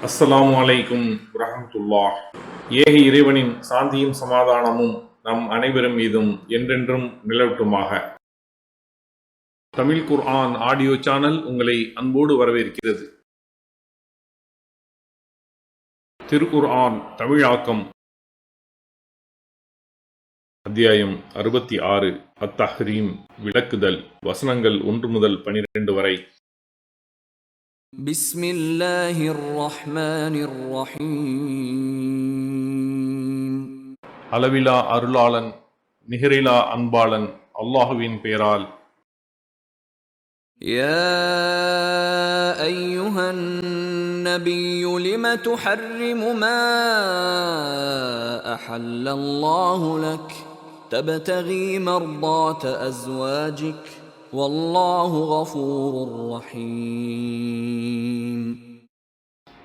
அஸ்ஸலாமு அலைக்கும் வரஹ்மத்துல்லாஹ். ஏக இறைவனின் சாந்தியும் சமாதானமும் நம் அனைவரும் மீதும் என்றென்றும் நிலவட்டுமாக. தமிழ் குர்ஆன் ஆடியோ சேனல் உங்களை அன்போடு வரவேற்கிறது. திருக்குர்ஆன் தமிழாக்கம் அத்தியாயம் 66 அத்தஹ்ரீம் விளக்குதல். வசனங்கள் 1 முதல் 12 வரை. பிஸ்மில்லாஹிர் ரஹ்மானிர் ரஹீம். அளவிலா அருளாளன் நிகரிலா அன்பாளன் அல்லாஹுவின் பெயரால். யா அய்யுஹன் நபிய்யு லிம துஹர்ரிமு மா அஹல்லல்லாஹு லக் தப்தகி மர்தாத அஸ்வாஜிக் வல்லாஹு கஃபூருர் ரஹீம்.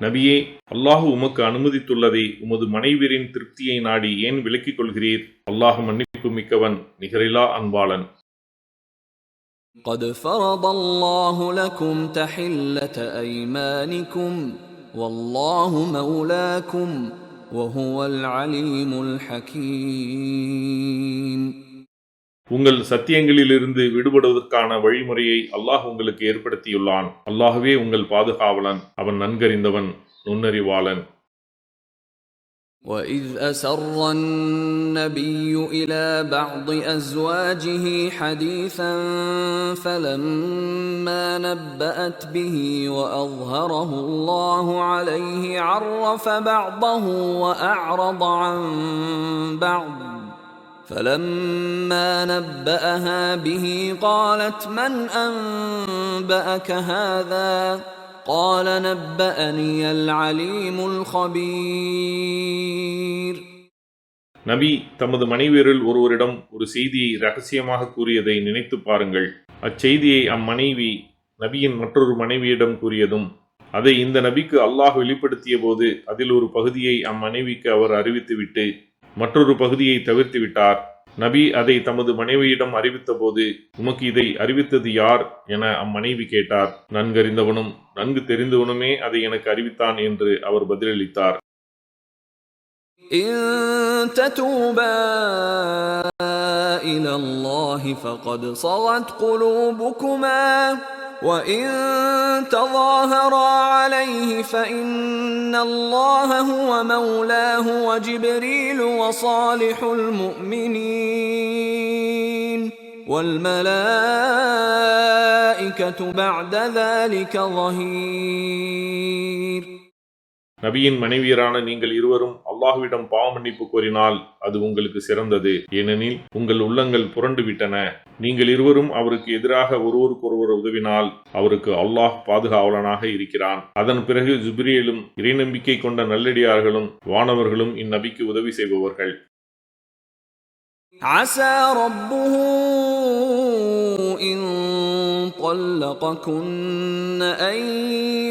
நபியே, அல்லாஹு உமக்கு அனுமதித்துள்ளதை உமது மனைவியரின் திருப்தியை நாடி ஏன் விலக்கிக் கொள்கிறீர்? அல்லாஹு மன்னிப்பு மிக்கவன், நிகரிலா அன்பாளன். قد فرض الله لكم تحلة أيمانكم والله مولاكم وهو العليم الحكيم. உங்கள் சத்தியங்களிலிருந்து விடுபடுவதற்கான வழிமுறையை அல்லாஹ் உங்களுக்கு ஏற்படுத்தியுள்ளான். அல்லாஹுவே உங்கள் பாதுகாவலன், அவன் நன்கறிந்தவன், நுண்ணறிவாளன். وَإِذْ أَسَرَّ النَّبِيُّ إِلَى بَعْضِ أَزْوَاجِهِ حَدِيثًا فَلَمَّا نَبَّأَتْ بِهِ وَأَظْهَرَهُ اللَّهُ عَلَيْهِ عَرَّفَ بَعْضَهُ وَأَعْرَضَ عَن بَعْضٍ فَلَمَّا نَبَّأَهَا بِهِ قَالَتْ مَنْ أَنبَأَكَ هَذَا قال نبأني العليم الخبير. நபி தமது மனைவியரில் ஒருவரிடம் ஒரு செய்தியை ரகசியமாக கூறியதை நினைத்து பாருங்கள். அச்செய்தியை அம்மனைவி நபியின் மற்றொரு மனைவியிடம் கூறியதும் அதை இந்த நபிக்கு அல்லாஹ் வெளிப்படுத்திய போது அதில் ஒரு பகுதியை அம்மனைவிக்கு அவர் அறிவித்துவிட்டு மற்றொரு பகுதியை தவிர்த்து விட்டார். நபி அதை தமது மனைவியிடம் அறிவித்த போது, உமக்கு இதை அறிவித்தது யார் என அம்மனைவி கேட்டார். நன்கறிந்தவனும் நன்கு தெரிந்தவனுமே அதை எனக்கு அறிவித்தான் என்று அவர் பதிலளித்தார். இன் ததூபா இலல்லாஹி ஃபகத் ஸகத் குலூபுகுமா وَإِن تَظَاهَرَا عَلَيْهِ فَإِنَّ اللَّهَ هُوَ مَوْلَاهُ وَجِبْرِيلُ وَصَالِحُ الْمُؤْمِنِينَ وَالْمَلَائِكَةُ بَعْدَ ذَلِكَ ظَهِيرٌ. நபியின் மனைவியரான நீங்கள் இருவரும் அல்லாஹ்விடம் பாவ மன்னிப்பு கோரினால் அது உங்களுக்கு சிறந்தது. ஏனெனில் உங்கள் உள்ளங்கள் புரண்டு விட்டன. நீங்கள் இருவரும் அவருக்கு எதிராக ஒருவருக்கொருவர் உதவினால் அவருக்கு அல்லாஹ் பாதுகாவலனாக இருக்கிறான். அதன் பிறகு ஜிப்ரீலும் இறைநம்பிக்கை கொண்ட நல்லடியார்களும் வானவர்களும் இந்நபிக்கு உதவி செய்பவர்கள். عسى ربه إن طلقكن أن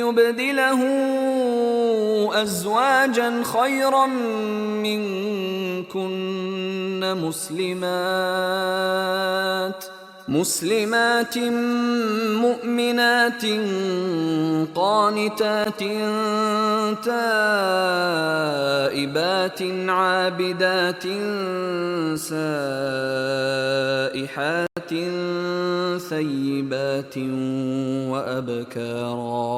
يبدله أزواجا خيرا منكن مسلمات مؤمنات قانتات تائبات عابدات سائحات ثيبات وأبكارا.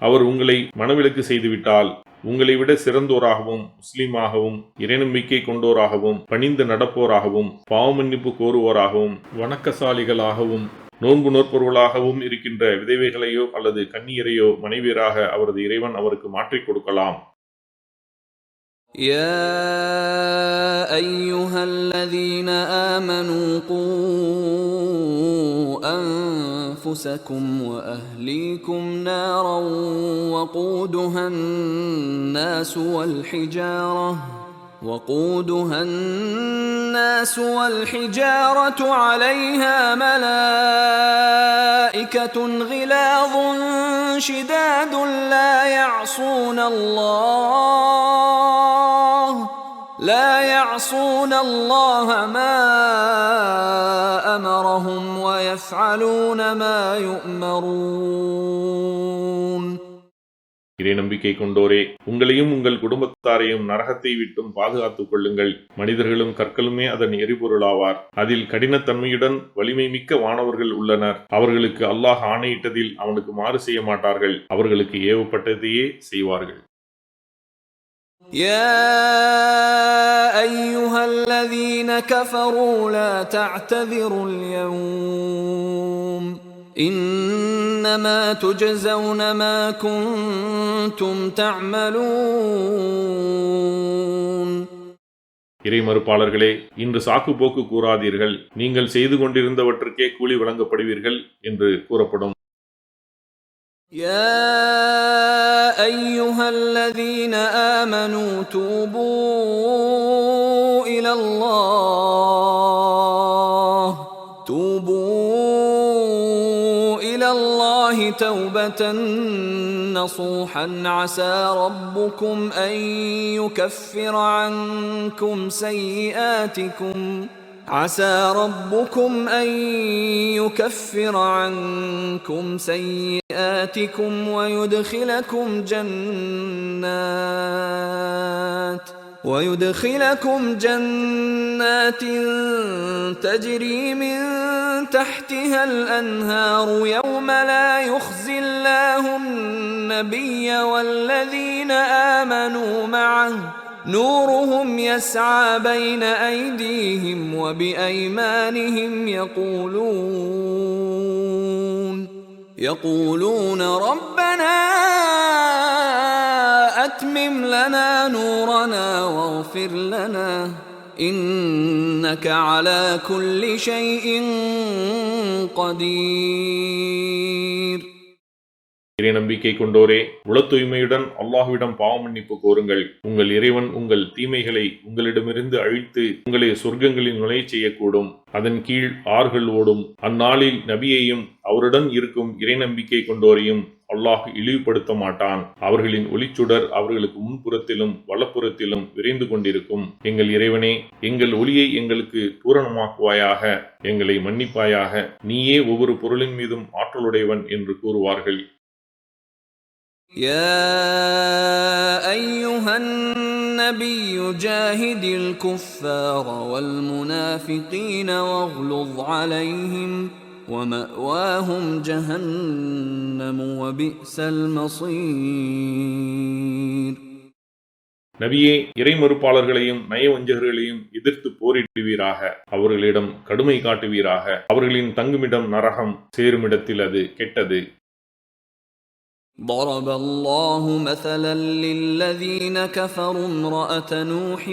அவர் உங்களை மனவிலக்கு செய்துவிட்டால் உங்களை விட சிறந்தோராகவும் முஸ்லீமாகவும் இறைநம்பிக்கை கொண்டோராகவும் பணிந்து நடப்போராகவும் பாவமன்னிப்பு கோருவோராகவும் வணக்கசாலிகளாகவும் நோன்பு நோற்பவர்களாகவும் இருக்கின்ற விதவைகளையோ அல்லது கன்னியரையோ மனைவியராக அவரது இறைவன் அவருக்கு மாற்றிக் கொடுக்கலாம். يا أيها الذين آمنوا قوا أنفسكم وأهليكم نارا وقودها الناس والحجارة عليها ملائكة غلاظ شداد لا يعصون الله ما أمرهم ويفعلون ما يؤمرون. இறை நம்பிக்கை கொண்டோரே, உங்களையும் உங்கள் குடும்பத்தாரையும் நரகத்தை விட்டும் பாதுகாத்துக் கொள்ளுங்கள். மனிதர்களும் கற்களுமே அதன் எரிபொருளாவார். அதில் கடினத்தன்மையுடன் வலிமை மிக்க வானவர்கள் உள்ளனர். அவர்களுக்கு அல்லாஹ் ஆணையிட்டதில் அவனுக்கு மாறு செய்ய மாட்டார்கள். அவர்களுக்கு ஏவப்பட்டதையே செய்வார்கள். يا أيها الذين كفروا لا تعتذروا اليوم إنما تجزون ما كنتم تعملون. இறை மறுப்பாளர்களே, இன்று சாக்கு போக்கு கூறாதீர்கள். நீங்கள் செய்து கொண்டிருந்தவற்றுக்கே கூலி வழங்கப்படுவீர்கள் என்று கூறப்படும். يا أيها الذين آمنوا توبوا إلى الله توبة نصوحا عسى ربكم أن يكفر عنكم سيئاتكم ويدخلكم جنات تجري من تحتها الأنهار يوم لا يخزي الله النبي والذين آمنوا معه نورهم يسعى بين أيديهم وبأيمانهم يقولون ربنا أتمم لنا نورنا واغفر لنا إنك على كل شيء قدير. இறை நம்பிக்கை கொண்டோரே, உள தூய்மையுடன் அல்லாஹ்விடம் பாவ மன்னிப்பு கோருங்கள். உங்கள் இறைவன் உங்கள் தீமைகளை உங்களிடமிருந்து அழித்து உங்களை சொர்க்கங்களில் நுழையச் செய்யக்கூடும். அதன் கீழ் ஆறுகள் ஓடும். அந்நாளில் நபியையும் அவருடன் இருக்கும் இறை நம்பிக்கை கொண்டோரையும் அல்லாஹ் இழிவுபடுத்த மாட்டான். அவர்களின் ஒளிச்சுடர் அவர்களுக்கு முன்புறத்திலும் வலப்புறத்திலும் விரைந்து கொண்டிருக்கும். எங்கள் இறைவனே, எங்கள் ஒளியை எங்களுக்கு பூரணமாக்குவாயாக, எங்களை மன்னிப்பாயாக, நீயே ஒவ்வொரு பொருளின் மீதும் ஆற்றலுடையவன் என்று கூறுவார்கள். يا أيها النبي جاهد الكفار والمنافقين واغلظ عليهم ومأواهم جهنم وبئس المصير. நபியே, இறை மறுப்பாளர்களையும் நயவஞ்சகர்களையும் எதிர்த்து போரிடுவீராக. அவர்களிடம் கடுமை காட்டுவீராக. அவர்களின் தங்குமிடம் நரகம், சேருமிடத்தில் அது கெட்டது. ضرب الله مثلا للذين كفروا امرأة نوح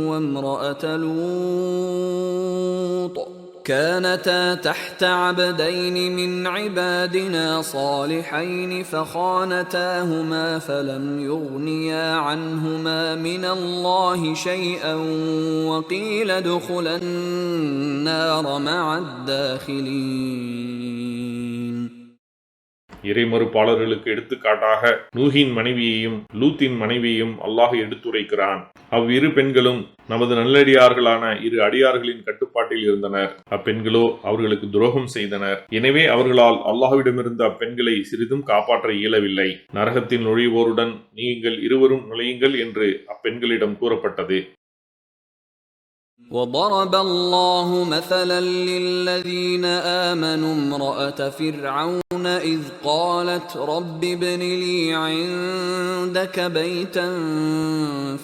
وامرأة لوط كانتا تحت عبدين من عبادنا صالحين فخانتاهما فلم يغنيا عنهما من الله شيئا وقيل ادخلا النار مع الداخلين. இறை மறுப்பாளர்களுக்கு எடுத்துக்காட்டாக நூஹின் மனைவியையும் லூத்தின் மனைவியையும் அல்லாஹ் எடுத்துரைக்கிறான். அவ்விரு பெண்களும் நமது நல்லடியார்களான இரு அடியார்களின் கட்டுப்பாட்டில் இருந்தனர். அப்பெண்களோ அவர்களுக்கு துரோகம் செய்தனர். எனவே அவர்களால் அல்லாஹ்விடமிருந்து அப்பெண்களை சிறிதும் காப்பாற்ற இயலவில்லை. நரகத்தில் நுழைவோருடன் நீங்கள் இருவரும் நுழையுங்கள் என்று அப்பெண்களிடம் கூறப்பட்டது. وضرب الله مثلا للذين آمنوا امرأة فرعون إذ قالت رب ابن لي عندك بيتا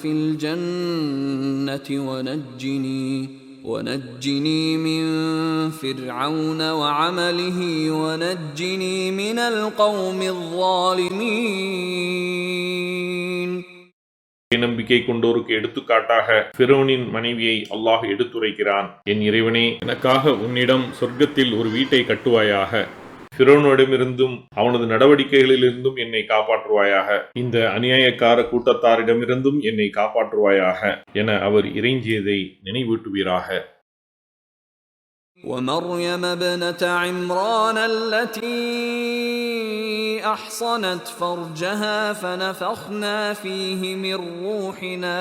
في الجنة ونجني من فرعون وعمله ونجني من القوم الظالمين. நம்பிக்கை கொண்டோருக்கு எடுத்துக்காட்டாக ஃபிரௌனின் மனைவியை அல்லாஹ் எடுத்துரைக்கிறான். என் இறைவனே, எனக்காக உன்னிடம் சொர்க்கத்தில் ஒரு வீட்டை கட்டுவாயாக. ஃபிரௌனிடமிருந்தும் அவனது நடவடிக்கைகளிலிருந்தும் என்னை காப்பாற்றுவாயாக. இந்த அநியாயக்கார கூட்டத்தாரிடமிருந்தும் என்னை காப்பாற்றுவாயாக என அவர் இறைஞ்சியதை நினைவூட்டுவீராக. ومريم ابنة عمران التي أحصنت فرجها فنفخنا فيه من روحنا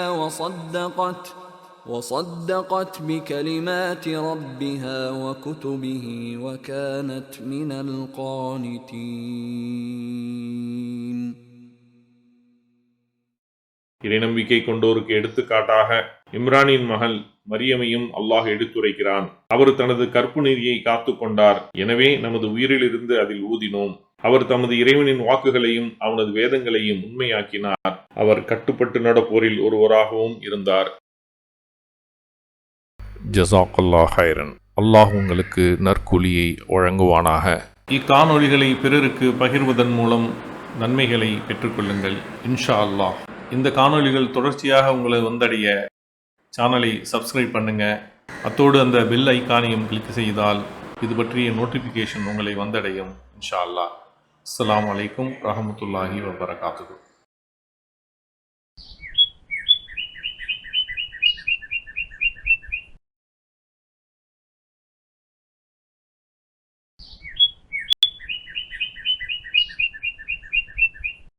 وصدقت بكلمات ربها وكتبه وكانت من القانتين. இறைநம்பிக்கை கொண்டோருக்கு எடுத்துக்காட்டாக இம்ரானின் மகள் மரியமையும் அல்லாஹ் எடுத்துரைக்கிறான். அவர் தனது கற்பு நெறியை காத்து கொண்டார், எனவே நமது உயிரிலிருந்து அதில் ஊதினோம். அவர் தமது இறைவனின் வாக்குகளையும் அவனது வேதங்களையும் உண்மையாக்கினார். அவர் கட்டுப்பட்டு நடப்போரில் ஒருவராகவும் இருந்தார். ஜஸாக்கல்லாஹ் ஹைரன். அல்லாஹ் உங்களுக்கு நற்கூலியை வழங்குவானாக. இக்காணொளிகளை பிறருக்கு பகிர்வதன் மூலம் நன்மைகளை பெற்றுக்கொள்ளுங்கள் இன்ஷா அல்லாஹ். இந்த காணொளிகள் தொடர்ச்சியாக உங்களை வந்தடைய சேனலை சப்ஸ்கிரைப் பண்ணுங்க. அத்தோடு அந்த பெல் ஐக்கானையும் கிளிக் செய்தால் இது பற்றிய நோட்டிஃபிகேஷன் உங்களை வந்தடையும் இன்ஷா அல்லாஹ். அஸ்ஸலாமு அலைக்கும் ரஹமத்துல்லாஹி வபரகாத்துஹு.